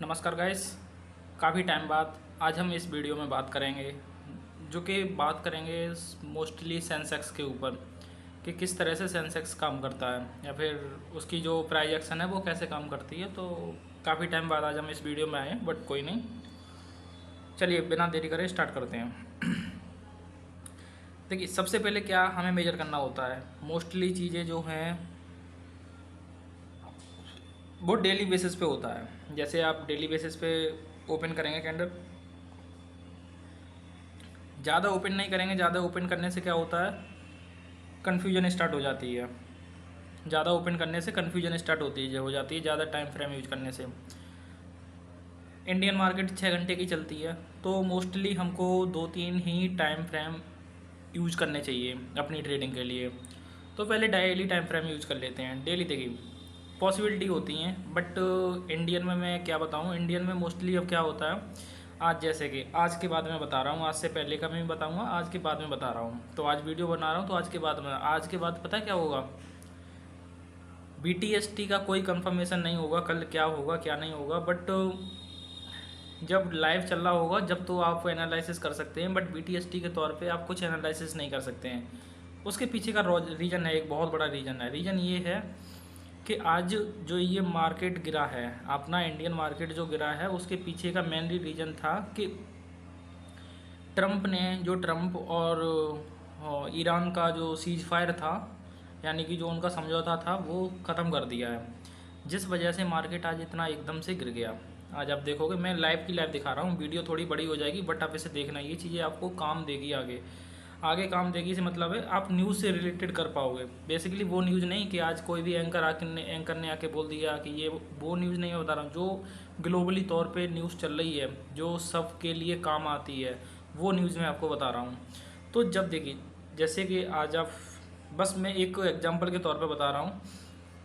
नमस्कार गाइस। काफ़ी टाइम बाद आज हम इस वीडियो में बात करेंगे जो कि बात करेंगे मोस्टली सेंसेक्स के ऊपर कि किस तरह से सेंसेक्स काम करता है या फिर उसकी जो प्राइस एक्शन है वो कैसे काम करती है। तो काफ़ी टाइम बाद आज हम इस वीडियो में आए हैं, बट कोई नहीं, चलिए बिना देरी करे स्टार्ट करते हैं। देखिए, सबसे पहले क्या हमें मेजर करना होता है। मोस्टली चीज़ें जो हैं वो डेली बेसिस पे होता है। जैसे आप डेली बेसिस पे ओपन करेंगे कैंडल, ज़्यादा ओपन नहीं करेंगे। ज़्यादा ओपन करने से क्या होता है, कन्फ्यूजन स्टार्ट हो जाती है। ज़्यादा ओपन करने से कन्फ्यूजन स्टार्ट होती है, हो जाती है ज़्यादा टाइम फ्रेम यूज करने से। इंडियन मार्केट 6 घंटे की चलती है, तो मोस्टली हमको 2-3 ही टाइम फ्रेम यूज करने चाहिए अपनी ट्रेडिंग के लिए। तो पहले डेली टाइम फ्रेम यूज कर लेते हैं। डेली देखिए पॉसिबिलिटी होती हैं, बट इंडियन में मैं क्या बताऊं, इंडियन में मोस्टली अब क्या होता है, आज जैसे कि आज के बाद में बता रहा हूँ, आज से पहले का मैं भी बताऊंगा, आज के बाद में बता रहा हूँ। तो आज वीडियो बना रहा हूँ तो आज के बाद पता है क्या होगा, BTST का कोई कंफर्मेशन नहीं होगा कल क्या होगा क्या नहीं होगा, बट जब लाइव चल रहा होगा जब तो आप एनालिसिस कर सकते हैं, बट BTST के तौर पे आप कुछ एनालिसिस नहीं कर सकते हैं। उसके पीछे का रीज़न है, एक बहुत बड़ा रीज़न है। रीज़न ये है कि आज जो ये मार्केट गिरा है, अपना इंडियन मार्केट जो गिरा है, उसके पीछे का मेनली रीज़न था कि ट्रंप और ईरान का जो सीज फायर था, यानी कि जो उनका समझौता था, वो ख़त्म कर दिया है, जिस वजह से मार्केट आज इतना एकदम से गिर गया। आज आप देखोगे, मैं लाइव की लाइव दिखा रहा हूँ, वीडियो थोड़ी बड़ी हो जाएगी, बट आप इसे देखना, ये चीज़ें आपको काम देगी आगे। आगे काम देगी से मतलब है आप न्यूज़ से रिलेटेड कर पाओगे। बेसिकली वो न्यूज़ नहीं कि आज कोई भी एंकर ने आके बोल दिया कि ये, वो न्यूज़ नहीं बता रहा हूँ। जो ग्लोबली तौर पे न्यूज़ चल रही है, जो सब के लिए काम आती है, वो न्यूज़ मैं आपको बता रहा हूँ। तो जब देखिए, जैसे कि आज आप, बस मैं एक एग्जांपल के तौर पे बता रहा हूँ,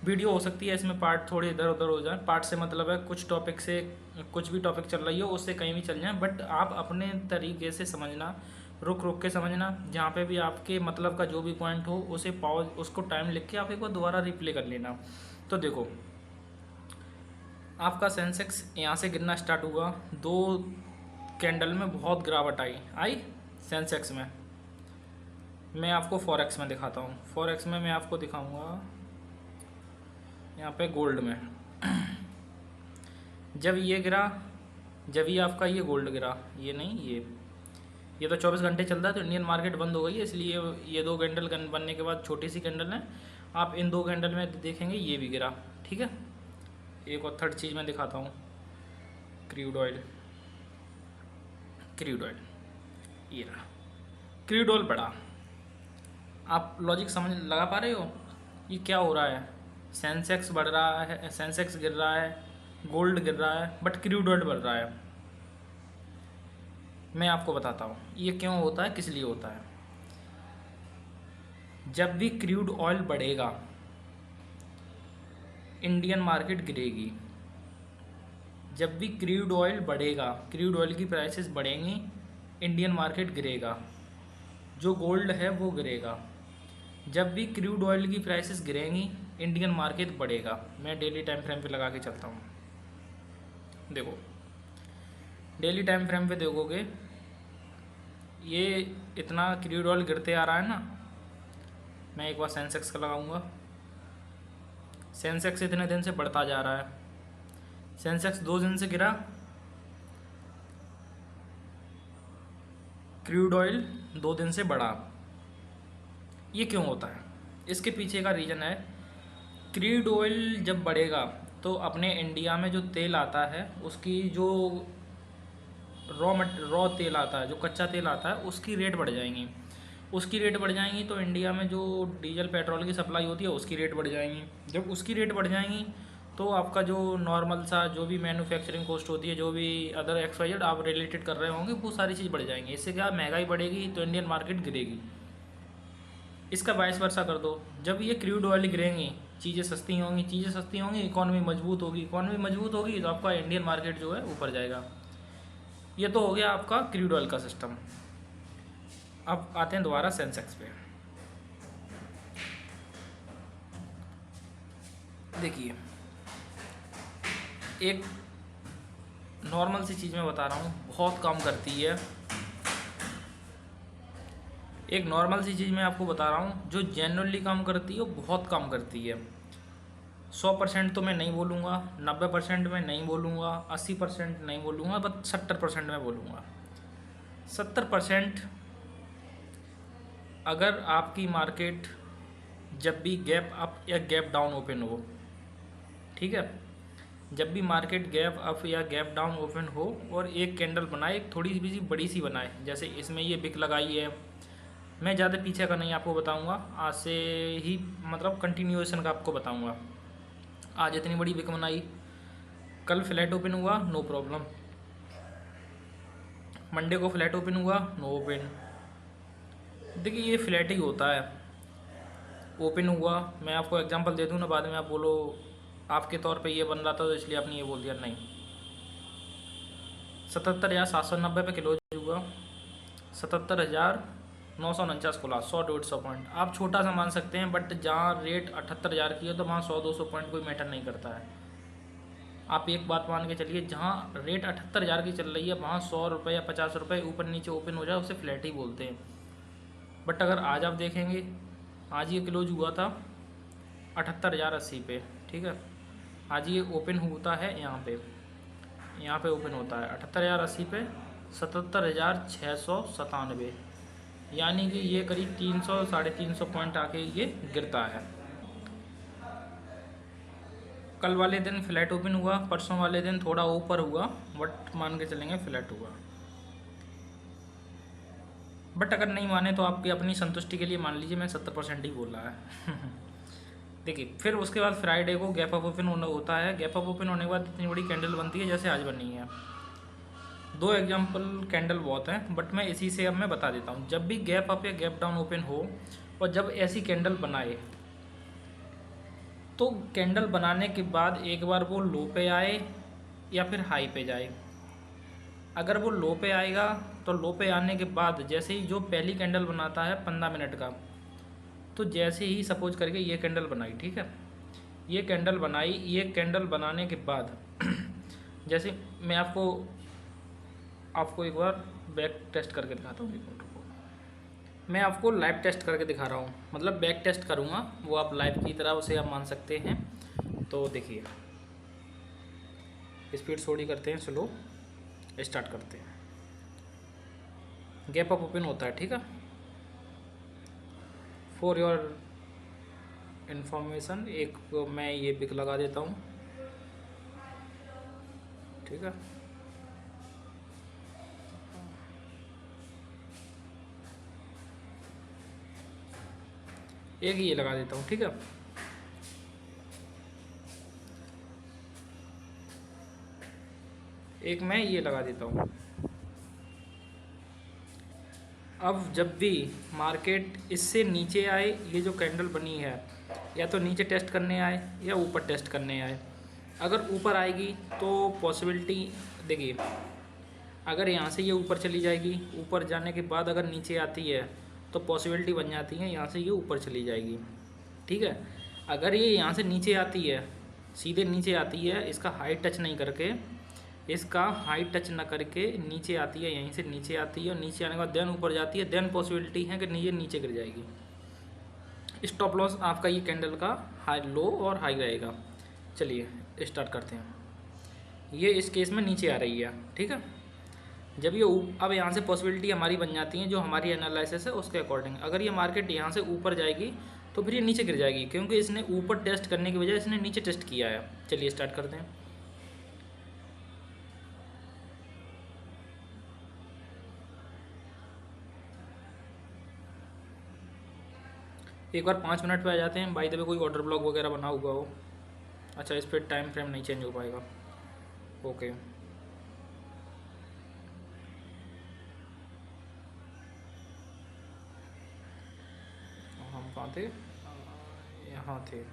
वीडियो हो सकती है इसमें पार्ट थोड़े इधर उधर हो जाए। पार्ट से मतलब है कुछ टॉपिक से, कुछ भी टॉपिक चल रही हो उससे कहीं भी चल जाए, बट आप अपने तरीके से समझना, रुक रुक के समझना। जहाँ पे भी आपके मतलब का जो भी पॉइंट हो उसे पॉज, उसको टाइम लिख के आप एक बार दोबारा रिप्ले कर लेना। तो देखो, आपका सेंसेक्स यहाँ से गिरना स्टार्ट हुआ, 2 कैंडल में बहुत गिरावट आई आई सेंसेक्स में। मैं आपको फॉरेक्स में दिखाता हूँ। फॉरेक्स में मैं आपको दिखाऊंगा यहाँ पे गोल्ड में। जब ये गिरा, जब ये आपका ये गोल्ड गिरा, ये नहीं, ये तो 24 घंटे चलता है, तो इंडियन मार्केट बंद हो गई है, इसलिए ये 2 कैंडल बनने के बाद छोटी सी कैंडल है। आप इन 2 कैंडल में देखेंगे ये भी गिरा, ठीक है। एक और थर्ड चीज़ मैं दिखाता हूँ, क्रूड ऑयल। क्रूड ऑयल ये रहा, क्रूड ऑयल बढ़ा। आप लॉजिक समझ लगा पा रहे हो ये क्या हो रहा है। सेंसेक्स बढ़ रहा है, सेंसेक्स गिर रहा है, गोल्ड गिर रहा है, बट क्रूड ऑयल बढ़ रहा है। मैं आपको बताता हूँ ये क्यों होता है, किस लिए होता है। जब भी क्रूड ऑयल बढ़ेगा, इंडियन मार्केट गिरेगी। जब भी क्रूड ऑयल बढ़ेगा, क्रूड ऑयल की प्राइसेस बढ़ेंगी, इंडियन मार्केट गिरेगा, जो गोल्ड है वो गिरेगा। जब भी क्रूड ऑयल की प्राइसेस गिरेंगी, इंडियन मार्केट बढ़ेगा। मैं डेली टाइम फ्रेम पे लगा के चलता हूँ, देखो डेली टाइम फ्रेम पे देखोगे, ये इतना क्रूड ऑयल गिरते आ रहा है ना। मैं एक बार सेंसेक्स का लगाऊंगा, सेंसेक्स इतने दिन से बढ़ता जा रहा है। सेंसेक्स 2 दिन से गिरा, क्रूड ऑयल 2 दिन से बढ़ा। ये क्यों होता है, इसके पीछे का रीज़न है, क्रूड ऑयल जब बढ़ेगा तो अपने इंडिया में जो तेल आता है, उसकी जो रॉ तेल आता है, जो कच्चा तेल आता है, उसकी रेट बढ़ जाएंगी। उसकी रेट बढ़ जाएंगी तो इंडिया में जो डीजल पेट्रोल की सप्लाई होती है उसकी रेट बढ़ जाएंगी। जब उसकी रेट बढ़ जाएंगी तो आपका जो नॉर्मल सा जो भी मैन्युफैक्चरिंग कॉस्ट होती है, जो भी अदर XYZ आप रिलेटेड कर रहे होंगे, वो सारी चीज़ बढ़ जाएंगी। इससे क्या, महंगाई बढ़ेगी तो इंडियन मार्केट गिरेगी। इसका वाइस वर्सा कर दो, जब ये क्रूड ऑयल गिरेंगी, चीज़ें सस्ती होंगी, चीज़ें सस्ती होंगी, इकॉनमी मजबूत होगी, इकॉनमी मजबूत होगी तो आपका इंडियन मार्केट जो है ऊपर जाएगा। ये तो हो गया आपका क्रूड ऑयल का सिस्टम। अब आते हैं दोबारा सेंसेक्स पे। देखिए, एक नॉर्मल सी चीज़ मैं बता रहा हूँ, बहुत काम करती है। एक नॉर्मल सी चीज़ मैं आपको बता रहा हूँ जो जेन्युइनली काम करती है, वो बहुत काम करती है। 100% तो मैं नहीं बोलूँगा, 90% मैं नहीं बोलूँगा, 80% नहीं बोलूँगा, बस 70% मैं बोलूँगा। 70% अगर आपकी मार्केट जब भी गैप अप या गैप डाउन ओपन हो, ठीक है, जब भी मार्केट गैप अप या गैप डाउन ओपन हो और एक कैंडल बनाए, एक थोड़ी सी बड़ी सी बनाए, जैसे इसमें ये बिक लगाई है। मैं ज़्यादा पीछे का नहीं आपको बताऊंगा, आज से ही मतलब कंटिन्यूएशन का आपको बताऊंगा। आज इतनी बड़ी बिक बनाई, कल फ्लैट ओपन हुआ, नो प्रॉब्लम। मंडे को फ्लैट ओपन हुआ, नो ओपन। देखिए ये फ्लैट ही होता है, ओपन हुआ। मैं आपको एग्जांपल दे दूँ ना, बाद में आप बोलो आपके तौर पे ये बन रहा था तो इसलिए आपने ये बोल दिया, नहीं। 77,790 पे क्लोज हुआ, 77,949 खुला, 100-150 पॉइंट। आप छोटा सा मान सकते हैं, बट जहाँ रेट 78,000 की है तो वहाँ 100-200 पॉइंट कोई मैटर नहीं करता है। आप एक बात मान के चलिए, जहाँ रेट 78,000 की चल रही है वहाँ 100 रुपये या 50 रुपये ऊपर नीचे ओपन हो जाए उसे फ्लैट ही बोलते हैं। बट अगर आज आप देखेंगे, आज ये क्लोज हुआ था 78,080 पे, ठीक है। आज ये ओपन होता है यहाँ पे ओपन होता है 78,080 पे 77,697, यानी कि ये करीब 300-350 पॉइंट आके ये गिरता है। कल वाले दिन फ्लैट ओपन हुआ, परसों वाले दिन थोड़ा ऊपर हुआ, बट मान के चलेंगे फ्लैट हुआ। बट अगर नहीं माने तो आपकी अपनी संतुष्टि के लिए मान लीजिए, मैं 70% ही बोल रहा है। देखिए फिर उसके बाद फ्राइडे को गैप अप ओपन होता है। गैप अप ओपन होने के बाद इतनी बड़ी कैंडल बनती है जैसे आज बनी है। दो एग्जांपल कैंडल बहुत हैं, बट मैं इसी से अब मैं बता देता हूँ। जब भी गैप अप या गैप डाउन ओपन हो और जब ऐसी कैंडल बनाए, तो कैंडल बनाने के बाद एक बार वो लो पे आए या फिर हाई पे जाए। अगर वो लो पे आएगा तो लो पे आने के बाद जैसे ही जो पहली कैंडल बनाता है 15 मिनट का, तो जैसे ही सपोज करके ये कैंडल बनाई, ठीक है, ये कैंडल बनाई, ये कैंडल बनाने के बाद जैसे मैं आपको एक बार बैक टेस्ट करके दिखाता हूँ। मैं आपको लाइव टेस्ट करके दिखा रहा हूँ, मतलब बैक टेस्ट करूँगा, वो आप लाइव की तरह उसे आप मान सकते हैं। तो देखिए स्पीड थोड़ी करते हैं, स्लो स्टार्ट करते हैं। गैप अप ओपन होता है, ठीक है। फॉर योर इन्फॉर्मेशन एक मैं ये पिक लगा देता हूँ, ठीक है। एक ये लगा देता हूँ, ठीक है। एक मैं ये लगा देता हूँ। अब जब भी मार्केट इससे नीचे आए, ये जो कैंडल बनी है या तो नीचे टेस्ट करने आए या ऊपर टेस्ट करने आए। अगर ऊपर आएगी तो पॉसिबिलिटी देखिए, अगर यहाँ से ये ऊपर चली जाएगी, ऊपर जाने के बाद अगर नीचे आती है तो पॉसिबिलिटी बन जाती है यहाँ से ये ऊपर चली जाएगी, ठीक है। अगर ये यहाँ से नीचे आती है, सीधे नीचे आती है, इसका हाइट टच नहीं करके, इसका हाइट टच न करके नीचे आती है, यहीं से नीचे आती है और नीचे आने के बाद देन ऊपर जाती है, देन पॉसिबिलिटी है कि ये नीचे गिर जाएगी। स्टॉप लॉस आपका ये कैंडल का हाई लो और हाई रहेगा। चलिए स्टार्ट करते हैं। ये इस केस में नीचे आ रही है, ठीक है। जब ये अब यहाँ से पॉसिबिलिटी हमारी बन जाती है जो हमारी एनालिसिस है उसके अकॉर्डिंग। अगर ये मार्केट यहाँ से ऊपर जाएगी तो फिर ये नीचे गिर जाएगी, क्योंकि इसने ऊपर टेस्ट करने की बजाय इसने नीचे टेस्ट किया है। चलिए स्टार्ट करते हैं। एक बार 5 मिनट पे आ जाते हैं। बाय द वे कोई ऑर्डर ब्लॉक वगैरह बना हुआ हो, अच्छा इस पर टाइम फ्रेम नहीं चेंज हो पाएगा, ओके। हम कहाँ थे, यहाँ थे।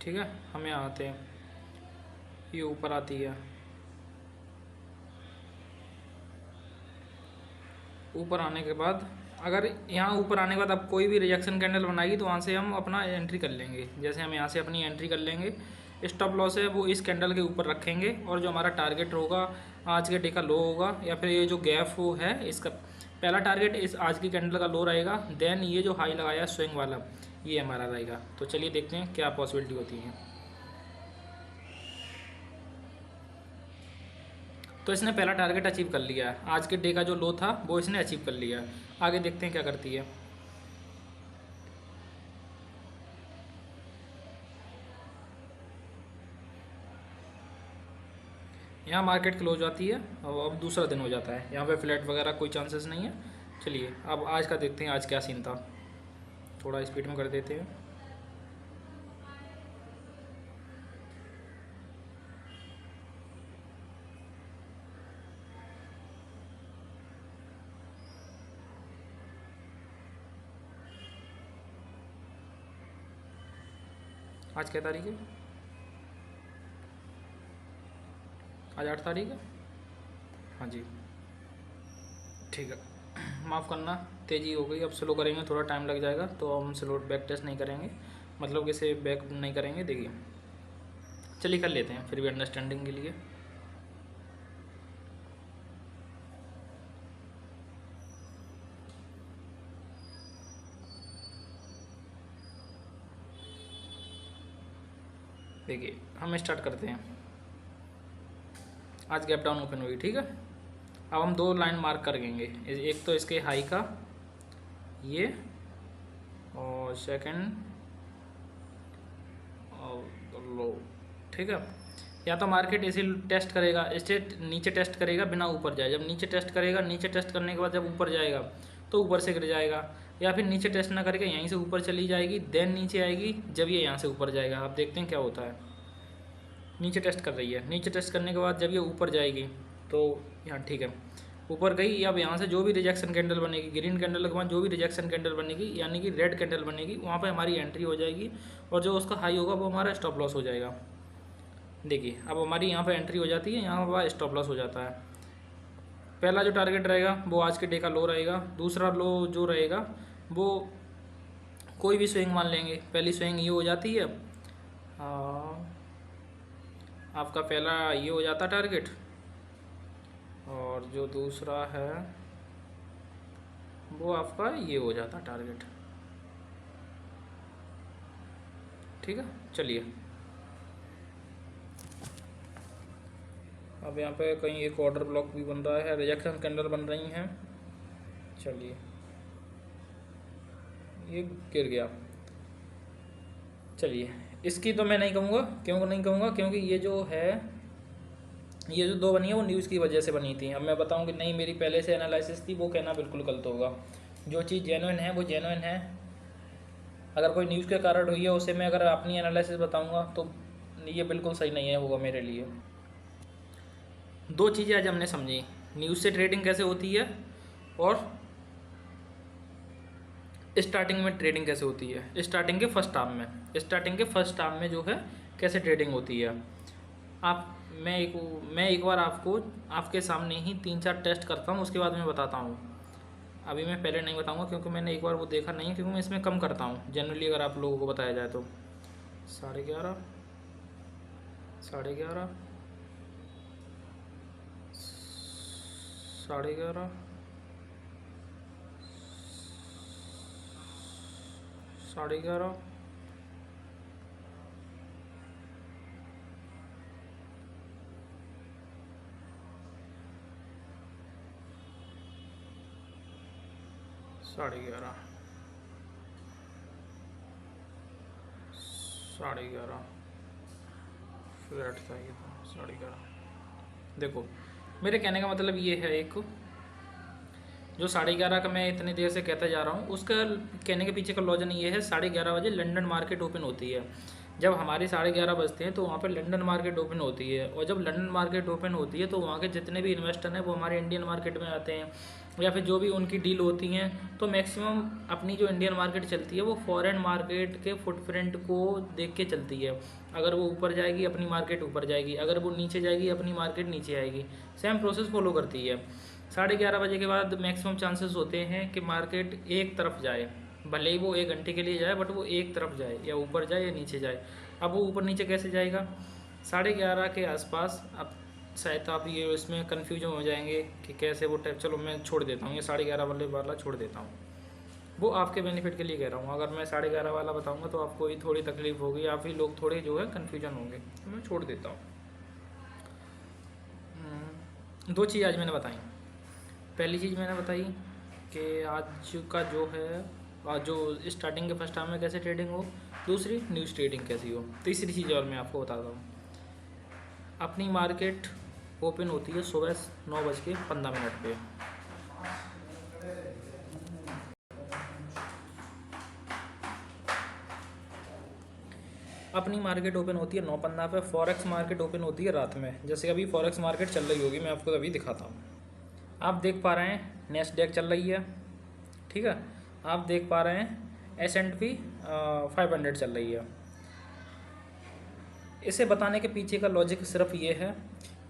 ठीक है, हम यहाँ आते हैं, ये ऊपर आती है, ऊपर आने के बाद अगर यहाँ ऊपर आने के बाद अब कोई भी रिजेक्शन कैंडल बनाएगी तो वहाँ से हम अपना एंट्री कर लेंगे। जैसे हम यहाँ से अपनी एंट्री कर लेंगे, स्टॉप लॉस है वो इस कैंडल के ऊपर रखेंगे, और जो हमारा टारगेट होगा आज के डे का लो होगा, या फिर ये जो गैप वो है इसका पहला टारगेट इस आज की कैंडल का लो रहेगा। देन ये जो हाई लगाया स्विंग वाला ये हमारा रहेगा। तो चलिए देखते हैं क्या पॉसिबिलिटी होती है। तो इसने पहला टारगेट अचीव कर लिया है, आज के डे का जो लो था वो इसने अचीव कर लिया है। आगे देखते हैं क्या करती है। यहाँ मार्केट क्लोज आती है और अब दूसरा दिन हो जाता है, यहाँ पे फ्लैट वगैरह कोई चांसेस नहीं है। चलिए अब आज का देखते हैं आज क्या सीन था, थोड़ा स्पीड में कर देते हैं। आज क्या तारीख है? आज 8 तारीख है। हाँ जी ठीक है, माफ़ करना तेज़ी हो गई, अब स्लो करेंगे, थोड़ा टाइम लग जाएगा। तो हम स्लो बैक टेस्ट नहीं करेंगे, मतलब कि इसे बैक नहीं करेंगे। देखिए चलिए कर लेते हैं फिर भी अंडरस्टैंडिंग के लिए। देखिए हम स्टार्ट करते हैं। आज गैप डाउन ओपन हुई, ठीक है। अब हम दो लाइन मार्क कर देंगे, एक तो इसके हाई का ये, और सेकंड और लो, ठीक है। या तो मार्केट इसे टेस्ट करेगा, इसे नीचे टेस्ट करेगा बिना ऊपर जाए। जब नीचे टेस्ट करेगा, नीचे टेस्ट करने के बाद जब ऊपर जाएगा तो ऊपर से गिर जाएगा, या फिर नीचे टेस्ट ना करके यहीं से ऊपर चली जाएगी, देन नीचे आएगी जब ये यहाँ से ऊपर जाएगा। आप देखते हैं क्या होता है। नीचे टेस्ट कर रही है, नीचे टेस्ट करने के बाद जब ये ऊपर जाएगी तो यहाँ ठीक है ऊपर गई। अब यहाँ से जो भी रिजेक्शन कैंडल बनेगी, ग्रीन कैंडल के बाद जो भी रिजेक्शन कैंडल बनेगी यानी कि रेड कैंडल बनेगी, वहाँ पे हमारी एंट्री हो जाएगी, और जो उसका हाई होगा वो हमारा स्टॉप लॉस हो जाएगा। देखिए अब हमारी यहाँ पर एंट्री हो जाती है, यहाँ पर स्टॉप लॉस हो जाता है। पहला जो टारगेट रहेगा वो आज के डे का लो रहेगा, दूसरा लो जो रहेगा वो कोई भी स्विंग मान लेंगे। पहली स्विंग ये हो जाती है, आपका पहला ये हो जाता टारगेट, और जो दूसरा है वो आपका ये हो जाता टारगेट, ठीक है। चलिए अब यहाँ पे कहीं एक ऑर्डर ब्लॉक भी बन रहा है, रिजेक्शन कैंडल बन रही हैं। चलिए ये गिर गया। चलिए इसकी तो मैं नहीं कहूँगा, क्यों नहीं कहूँगा, क्योंकि ये जो है ये जो दो बनी है वो न्यूज़ की वजह से बनी थी। अब मैं बताऊँ कि नहीं मेरी पहले से एनालिसिस थी, वो कहना बिल्कुल गलत होगा। जो चीज़ जेन्युइन है वो जेन्युइन है। अगर कोई न्यूज़ के कारण हुई है उसे मैं अगर अपनी एनालिसिस बताऊँगा तो ये बिल्कुल सही नहीं है होगा मेरे लिए। दो चीज़ें आज हमने समझी, न्यूज़ से ट्रेडिंग कैसे होती है और स्टार्टिंग में ट्रेडिंग कैसे होती है। स्टार्टिंग के फर्स्ट हाफ में जो है कैसे ट्रेडिंग होती है। मैं एक बार आपको आपके सामने ही 3-4 टेस्ट करता हूँ, उसके बाद मैं बताता हूँ। अभी मैं पहले नहीं बताऊँगा क्योंकि मैंने एक बार वो देखा नहीं है, क्योंकि मैं इसमें कम करता हूँ जनरली अगर आप लोगों को बताया जाए तो। 11:30 11:30 11:30 11:30 11:30 11:30 फ्लैट था ये तो 11:30। देखो मेरे कहने का मतलब ये है, एक जो 11:30 का मैं इतनी देर से कहता जा रहा हूँ उसका कहने के पीछे का लॉजिक ये है। 11:30 बजे लंदन मार्केट ओपन होती है, जब हमारे 11:30 बजते हैं तो वहाँ पर लंदन मार्केट ओपन होती है, और जब लंदन मार्केट ओपन होती है तो वहाँ के जितने भी इन्वेस्टर हैं वो हमारे इंडियन मार्केट में आते हैं, या फिर जो भी उनकी डील होती हैं तो मैक्सिमम अपनी जो इंडियन मार्केट चलती है वो फॉरेन मार्केट के फुटप्रिंट को देख के चलती है। अगर वो ऊपर जाएगी अपनी मार्केट ऊपर जाएगी, अगर वो नीचे जाएगी अपनी मार्केट नीचे आएगी, सेम प्रोसेस फॉलो करती है। 11:30 बजे के बाद मैक्सिमम चांसेस होते हैं कि मार्केट एक तरफ जाए, भले ही वो 1 घंटे के लिए जाए, बट वो एक तरफ जाए, या ऊपर जाए या नीचे जाए। अब वो ऊपर नीचे कैसे जाएगा? 11:30 के आसपास। अब शायद आप ये इसमें कन्फ्यूजन हो जाएंगे कि कैसे वो टाइप, चलो मैं छोड़ देता हूँ, ये 11:30 वाला छोड़ देता हूँ, वो आपके बेनिफिट के लिए कह रहा हूँ। अगर मैं 11:30 वाला बताऊँगा तो आपको ही थोड़ी तकलीफ होगी, आप ही लोग थोड़े जो है कन्फ्यूजन होंगे, तो मैं छोड़ देता हूँ। 2 चीज़ आज मैंने बताई। पहली चीज़ मैंने बताई कि आज का जो है, आज जो स्टार्टिंग के फर्स्ट टाइम में कैसे ट्रेडिंग हो, दूसरी न्यूज़ ट्रेडिंग कैसी हो, तीसरी चीज़ और मैं आपको बताता हूँ। अपनी मार्केट ओपन होती है सुबह 9:15 पे। अपनी मार्केट ओपन होती है 9:15 पे। फॉरेक्स मार्केट ओपन होती है रात में, जैसे अभी फॉरेक्स मार्केट चल रही होगी, मैं आपको अभी दिखाता हूँ। आप देख पा रहे हैं नेस्डैक चल रही है, ठीक है। आप देख पा रहे हैं S&P 500 चल रही है। इसे बताने के पीछे का लॉजिक सिर्फ ये है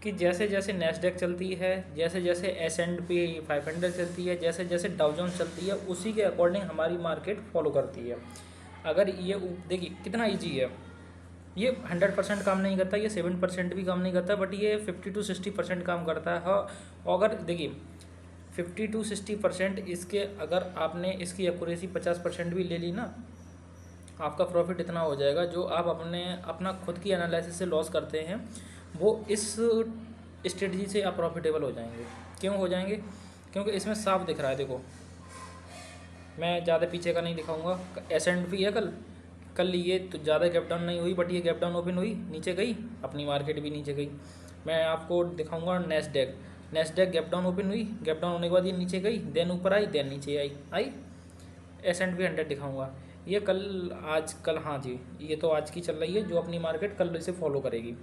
कि जैसे जैसे नेस्डैक चलती है, जैसे जैसे S&P 500 चलती है, जैसे जैसे डाउ जोन्स चलती है, उसी के अकॉर्डिंग हमारी मार्केट फॉलो करती है। अगर ये देखिए कितना ईजी है, ये 100% काम नहीं करता, ये 7% भी काम नहीं करता, बट ये 50 to 60% काम करता है। हाँ, अगर देखिए 50 to 60% इसके, अगर आपने इसकी एक्यूरेसी 50% भी ले ली ना, आपका प्रॉफिट इतना हो जाएगा जो आप अपना खुद की एनालिसिस से लॉस करते हैं, वो इस स्ट्रेटजी से आप प्रॉफिटेबल हो जाएंगे। क्यों हो जाएंगे? क्योंकि इसमें साफ दिख रहा है। देखो, मैं ज़्यादा पीछे का नहीं दिखाऊंगा। S&P है, कल ये तो ज़्यादा गैप डाउन नहीं हुई, बट ये गैप डाउन ओपन हुई, नीचे गई, अपनी मार्केट भी नीचे गई। मैं आपको दिखाऊंगा नेस्डैक गैप डाउन ओपन हुई, गैप डाउन होने के बाद ये नीचे गई, देन ऊपर आई, देन नीचे आई। S&P 100 दिखाऊंगा, ये कल हाँ जी, ये तो आज की चल रही है, जो अपनी मार्केट कल इसे फॉलो करेगी।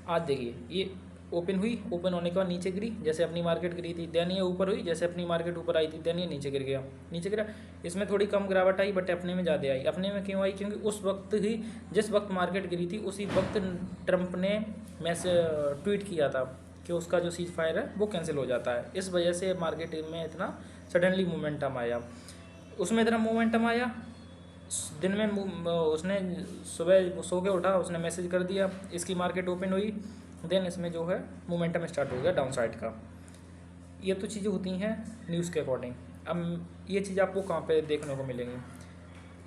आज देखिए ये ओपन हुई, ओपन होने के बाद नीचे गिरी, जैसे अपनी मार्केट गिरी थी, देन ये ऊपर हुई, जैसे अपनी मार्केट ऊपर आई थी, देन ये नीचे गिरा। इसमें थोड़ी कम गिरावट आई, बट अपने में ज़्यादा आई। अपने में क्यों आई? क्योंकि उस वक्त ही, जिस वक्त मार्केट गिरी थी, उसी वक्त ट्रंप ने ट्वीट किया था कि उसका जो सीज फायर है वो कैंसिल हो जाता है। इस वजह से मार्केट में इतना सडनली मोमेंटम आया। उसमें इतना मोमेंटम आया, दिन में उसने सुबह सो के उठा, उसने मैसेज कर दिया, इसकी मार्केट ओपन हुई, देन इसमें जो है मोमेंटम स्टार्ट हो गया डाउन साइड का। ये तो चीज़ें होती हैं न्यूज़ के अकॉर्डिंग। अब ये चीज़ आपको कहाँ पे देखने को मिलेंगी?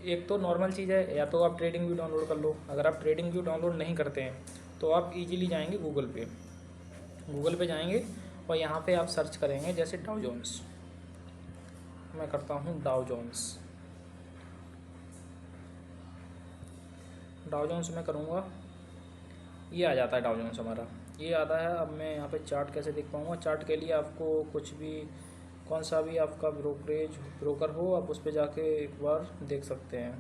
एक तो नॉर्मल चीज़ है, या तो आप ट्रेडिंग व्यू डाउनलोड कर लो। अगर आप ट्रेडिंग व्यू डाउनलोड नहीं करते हैं तो आप इजीली जाएंगे गूगल पे जाएंगे, और यहाँ पे आप सर्च करेंगे जैसे डाउ जोन्स। मैं करता हूँ डाउ जोन्स में करूँगा, ये आ जाता है डाउ जोन्स हमारा, ये आता है। अब मैं यहाँ पे चार्ट कैसे देख पाऊँगा? चार्ट के लिए आपको कुछ भी, कौन सा भी आपका ब्रोकर हो, आप उस पर जाके एक बार देख सकते हैं।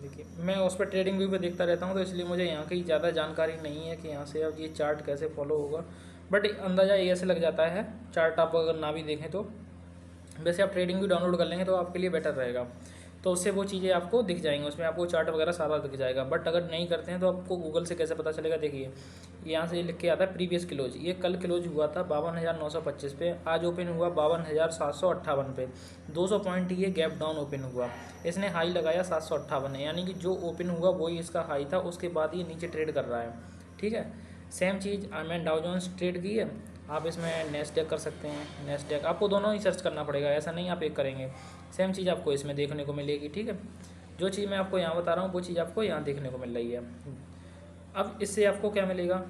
देखिए, मैं उस पर ट्रेडिंग व्यू पे देखता रहता हूँ, तो इसलिए मुझे यहाँ की ज़्यादा जानकारी नहीं है कि यहाँ से अब ये चार्ट कैसे फॉलो होगा, बट अंदाज़ा ये ऐसे लग जाता है। चार्ट आप अगर ना भी देखें तो, वैसे आप ट्रेडिंग व्यू डाउनलोड कर लेंगे तो आपके लिए बेटर रहेगा, तो उससे वो चीज़ें आपको दिख जाएंगी, उसमें आपको चार्ट वगैरह सारा दिख जाएगा। बट अगर नहीं करते हैं तो आपको गूगल से कैसे पता चलेगा? देखिए, यहाँ से लिख के आता है प्रीवियस क्लोज। ये कल क्लोज हुआ था 52,925 पे, आज ओपन हुआ 52,758 पे। 200 पॉइंट ये गैप डाउन ओपन हुआ, इसने हाई लगाया 758 है, यानी कि जो ओपन हुआ वही इसका हाई था। उसके बाद ये नीचे ट्रेड कर रहा है, ठीक है। सेम चीज़ मैंने डाउ जोन्स ट्रेड की है, आप इसमें नेस्डैक कर सकते हैं। नेस्डैक आपको दोनों ही सर्च करना पड़ेगा, ऐसा नहीं आप एक करेंगे। सेम चीज़ आपको इसमें देखने को मिलेगी, ठीक है। जो चीज़ मैं आपको यहाँ बता रहा हूँ वो चीज़ आपको यहाँ देखने को मिल रही है। अब इससे आपको क्या मिलेगा?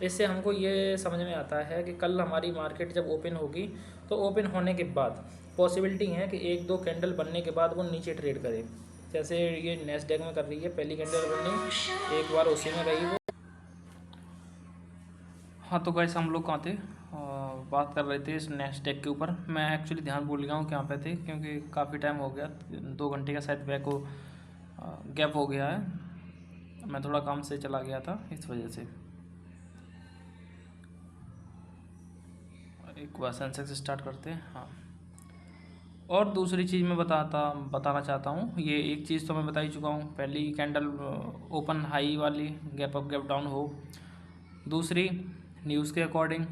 इससे हमको ये समझ में आता है कि कल हमारी मार्केट जब ओपन होगी तो ओपन होने के बाद पॉसिबिलिटी है कि 1-2 कैंडल बनने के बाद वो नीचे ट्रेड करे, जैसे ये नेस्डैक में कर रही है। पहली कैंडल बननी, एक बार उसी में रही वो। हाँ, तो गाइस हम लोग कहाँ थे? बात कर रहे थे इस नेस्डैक के ऊपर। मैं एक्चुअली ध्यान भूल गया हूँ कहाँ पे थे, क्योंकि काफ़ी टाइम हो गया, 2 घंटे का शायद बैक हो गैप हो गया है। मैं थोड़ा काम से चला गया था, इस वजह से। एक बार सेंसेक्स स्टार्ट करते हैं। हाँ, और दूसरी चीज़ मैं बताना चाहता हूँ। ये एक चीज़ तो मैं बता ही चुका हूँ, पहली कैंडल ओपन हाई वाली, गैप अप गैप डाउन हो। दूसरी न्यूज़ के अकॉर्डिंग।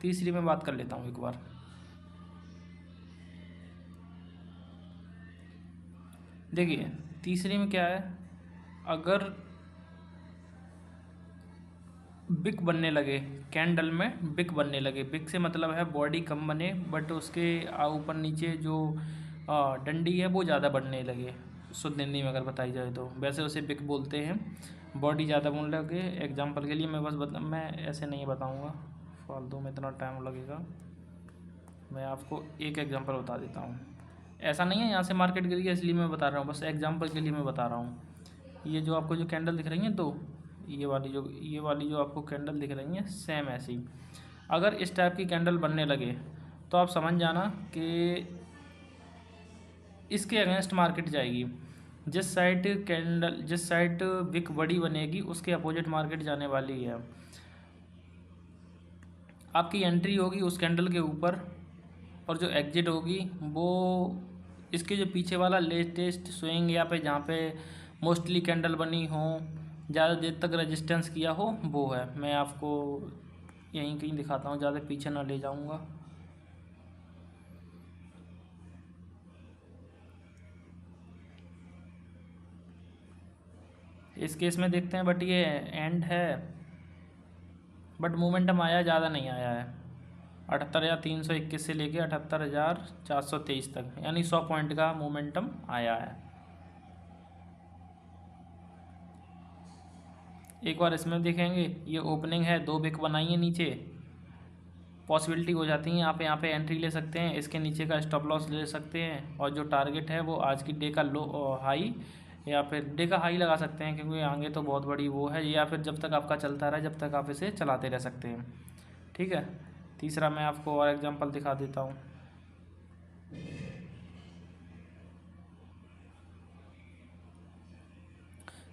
तीसरी में बात कर लेता हूँ एक बार। देखिए तीसरी में क्या है, अगर बिक बनने लगे, कैंडल में बिक बनने लगे, बिक से मतलब है बॉडी कम बने बट उसके ऊपर नीचे जो डंडी है वो ज़्यादा बढ़ने लगे, शुद्ध हिंदी में अगर बताई जाए तो वैसे उसे बिक बोलते हैं। बॉडी ज़्यादा बनने लगे, एग्जांपल के लिए मैं मैं ऐसे नहीं बताऊंगा, फालतू में इतना टाइम लगेगा। मैं आपको एक एग्जांपल बता देता हूँ। ऐसा नहीं है यहाँ से मार्केट गिरी है इसलिए मैं बता रहा हूँ, बस एग्जांपल के लिए मैं बता रहा हूँ। ये जो आपको जो कैंडल दिख रही है तो ये वाली जो आपको कैंडल दिख रही है सेम ऐसी, अगर इस टाइप की कैंडल बनने लगे तो आप समझ जाना कि इसके अगेंस्ट मार्केट जाएगी। जिस साइड विक बड़ी बनेगी उसके अपोजिट मार्केट जाने वाली है। आपकी एंट्री होगी उस कैंडल के ऊपर और जो एग्जिट होगी वो इसके जो पीछे वाला लेटेस्ट स्विंग या पे जहाँ पे मोस्टली कैंडल बनी हो, ज़्यादा देर तक रेजिस्टेंस किया हो, वो है। मैं आपको यहीं कहीं दिखाता हूँ, ज़्यादा पीछे ना ले जाऊँगा। इस केस में देखते हैं, बट ये एंड है, बट मोमेंटम आया, ज़्यादा नहीं आया है। 78,321 से लेके 78,423 तक, यानी 100 पॉइंट का मोमेंटम आया है। एक बार इसमें देखेंगे, ये ओपनिंग है, 2 विक बनाई है नीचे, पॉसिबिलिटी हो जाती है यहाँ पे एंट्री ले सकते हैं, इसके नीचे का स्टॉप लॉस ले सकते हैं, और जो टारगेट है वो आज की डे का लो हाई या फिर डे का हाई लगा सकते हैं, क्योंकि आगे तो बहुत बड़ी वो है, या फिर जब तक आपका चलता रहे, जब तक आप इसे चलाते रह सकते हैं। ठीक है। तीसरा मैं आपको और एग्जांपल दिखा देता हूँ।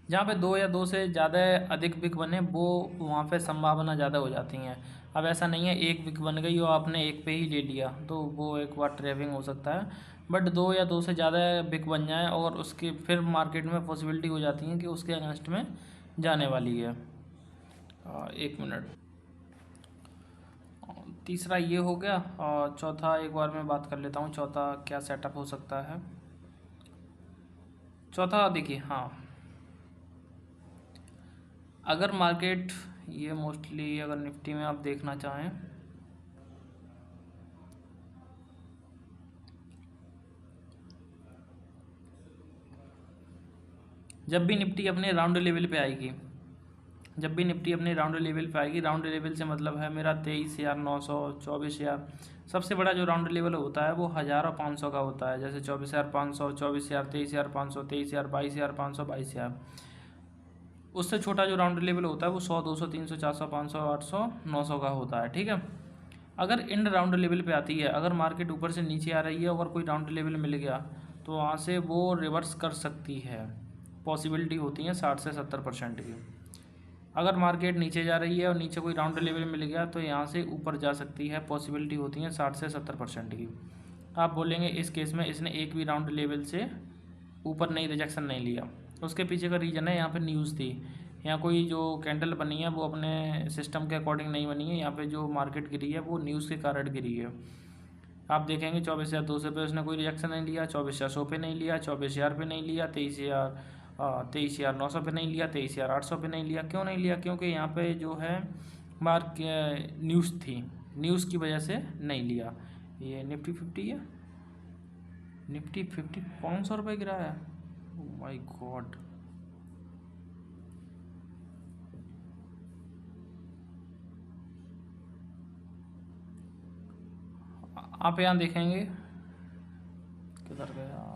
जहाँ पे 2 या 2 से ज़्यादा अधिक विक बने वो वहाँ पे संभावना ज़्यादा हो जाती हैं। अब ऐसा नहीं है एक विक बन गई और आपने एक पे ही ले लिया तो वो एक बार ट्रेविंग हो सकता है, बट 2 या 2 से ज़्यादा विक बन जाए और उसके फिर मार्केट में पॉसिबिलिटी हो जाती है कि उसके अगेंस्ट में जाने वाली है। 1 मिनट। तीसरा ये हो गया, और चौथा एक बार मैं बात कर लेता हूँ, चौथा क्या सेटअप हो सकता है। चौथा देखिए, हाँ, अगर मार्केट ये मोस्टली अगर निफ्टी में आप देखना चाहें, जब भी निफ्टी अपने राउंड लेवल पे आएगी, राउंड लेवल से मतलब है मेरा 23,900, 24,000, सबसे बड़ा जो राउंड लेवल होता है वो 1,000 और 500 का होता है, जैसे 24,500, 24,000, 23,500, 23,000, 22,500, 22,000। उससे छोटा जो राउंड लेवल होता है वो 100, 200, 300, 400, 500, 800, 900 का होता है। ठीक है। अगर इन राउंड लेवल पे आती है, अगर मार्केट ऊपर से नीचे आ रही है, अगर कोई राउंड लेवल मिल गया तो वहाँ से वो रिवर्स कर सकती है, पॉसिबिलिटी होती है 60 से 70% की। अगर मार्केट नीचे जा रही है और नीचे कोई राउंड लेवल मिल गया तो यहाँ से ऊपर जा सकती है, पॉसिबिलिटी होती है 60 से 70% की। आप बोलेंगे इस केस में इसने एक भी राउंड लेवल से ऊपर नहीं, रिजेक्शन नहीं लिया, उसके पीछे का रीज़न है यहाँ पे न्यूज़ थी। यहाँ कोई जो कैंडल बनी है वो अपने सिस्टम के अकॉर्डिंग नहीं बनी है, यहाँ पे जो मार्केट गिरी है वो न्यूज़ के कारण गिरी है। आप देखेंगे 24,200 पे उसने कोई रिजेक्शन नहीं लिया, 24,100 पे नहीं लिया, 24,000 पे नहीं लिया, 23,900 पे नहीं लिया, 23,800 पे नहीं लिया। क्यों नहीं लिया? क्योंकि यहाँ पे जो है न्यूज़ थी, न्यूज़ की वजह से नहीं लिया। ये निफ्टी 50 है, निफ्टी 50 500 रुपये गिरा है। Oh my God. आप यहाँ देखेंगे, किधर गया,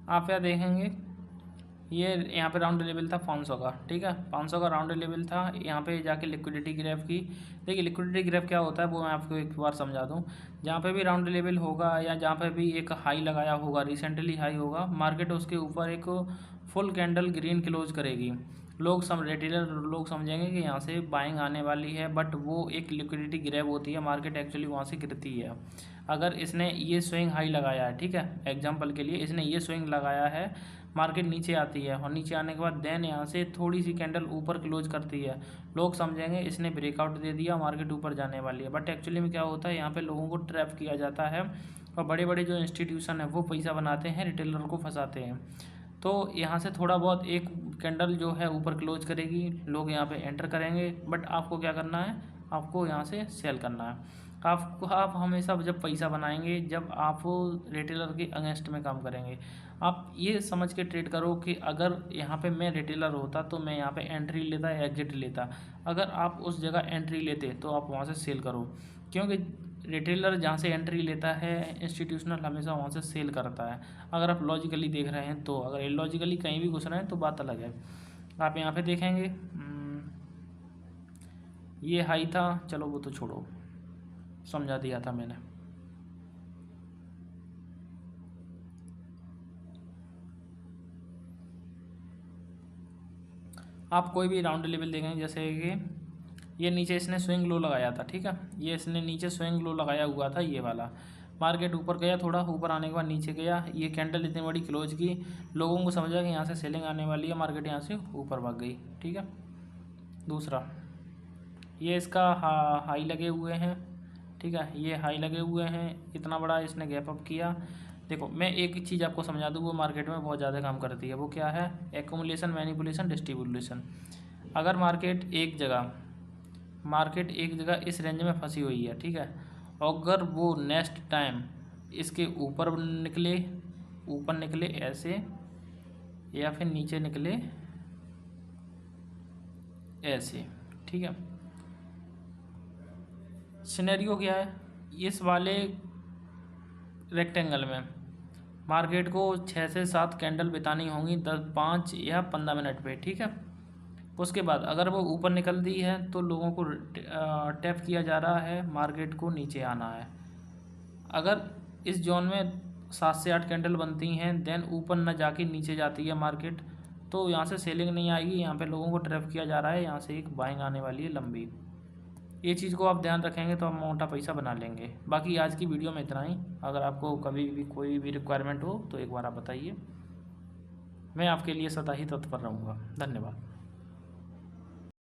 आप यहाँ देखेंगे ये यहाँ पे राउंड लेवल था 500 का। ठीक है, 500 का राउंड लेवल था। यहाँ पे जाके लिक्विडिटी ग्राफ की, देखिए लिक्विडिटी ग्राफ क्या होता है वो मैं आपको एक बार समझा दूँ। जहाँ पे भी राउंड लेवल होगा या जहाँ पे भी एक हाई लगाया होगा, रिसेंटली हाई होगा, मार्केट उसके ऊपर एक फुल कैंडल ग्रीन क्लोज करेगी। रिटेलर लोग समझेंगे कि यहाँ से बाइंग आने वाली है, बट वो एक लिक्विडिटी ग्रैब होती है, मार्केट एक्चुअली वहाँ से गिरती है। अगर इसने ये स्विंग हाई लगाया है, ठीक है, एग्जांपल के लिए इसने ये स्विंग लगाया है मार्केट नीचे आती है और नीचे आने के बाद देन यहाँ से थोड़ी सी कैंडल ऊपर क्लोज करती है, लोग समझेंगे इसने ब्रेकआउट दे दिया, मार्केट ऊपर जाने वाली है। बट एक्चुअली में क्या होता है, यहाँ पे लोगों को ट्रैप किया जाता है और बड़े बड़े जो इंस्टीट्यूशन है वो पैसा बनाते हैं, रिटेलर को फंसाते हैं। तो यहाँ से थोड़ा बहुत एक कैंडल जो है ऊपर क्लोज करेगी, लोग यहाँ पे एंटर करेंगे, बट आपको क्या करना है, आपको यहाँ से सेल करना है। आप हमेशा जब पैसा बनाएंगे जब आप रिटेलर के अगेंस्ट में काम करेंगे। आप ये समझ के ट्रेड करो कि अगर यहाँ पे मैं रिटेलर होता तो मैं यहाँ पे एंट्री लेता, एग्जिट लेता। अगर आप उस जगह एंट्री लेते तो आप वहाँ से सेल करो, क्योंकि रिटेलर जहाँ से एंट्री लेता है, इंस्टीट्यूशनल हमेशा वहाँ से सेल करता है। अगर आप लॉजिकली देख रहे हैं तो, अगर इलॉजिकली कहीं भी घुस रहे हैं तो बात अलग है। आप यहाँ पे देखेंगे ये हाई था, चलो वो तो छोड़ो, समझा दिया था मैंने। आप कोई भी राउंड लेवल देखेंगे, जैसे कि ये नीचे इसने स्विंग लो लगाया था, ठीक है, ये इसने नीचे स्विंग लो लगाया हुआ था ये वाला। मार्केट ऊपर गया, थोड़ा ऊपर आने के बाद नीचे गया, ये कैंडल इतनी बड़ी क्लोज की, लोगों को समझा कि यहाँ से सेलिंग आने वाली है, मार्केट यहाँ से ऊपर भाग गई, ठीक है। दूसरा, ये इसका हाई लगे हुए हैं, ठीक है, ये हाई लगे हुए हैं, इतना बड़ा इसने गैप अप किया। देखो मैं एक चीज़ आपको समझा दूँ, वो मार्केट में बहुत ज़्यादा काम करती है, वो क्या है, एक्यूमुलेशन, मैनिपुलेशन, डिस्ट्रीब्यूशन। अगर मार्केट एक जगह इस रेंज में फंसी हुई है, ठीक है, अगर वो नेक्स्ट टाइम इसके ऊपर निकले ऐसे, या फिर नीचे निकले ऐसे, ठीक है, सिनेरियो क्या है, इस वाले रेक्टेंगल में मार्केट को 6 से 7 कैंडल बितानी होंगी 5 या 15 मिनट पे, ठीक है। उसके बाद अगर वो ऊपर निकल दी है तो लोगों को टैप किया जा रहा है, मार्केट को नीचे आना है। अगर इस जोन में 7 से 8 कैंडल बनती हैं, देन ऊपर न जाके नीचे जाती है मार्केट, तो यहाँ से सेलिंग नहीं आएगी, यहाँ पे लोगों को ट्रैप किया जा रहा है, यहाँ से एक बाइंग आने वाली है लंबी। ये चीज़ को आप ध्यान रखेंगे तो आप मोटा पैसा बना लेंगे। बाकी आज की वीडियो में इतना ही। अगर आपको कभी भी कोई भी रिक्वायरमेंट हो तो एक बार आप बताइए, मैं आपके लिए सदा ही तत्पर रहूँगा। धन्यवाद।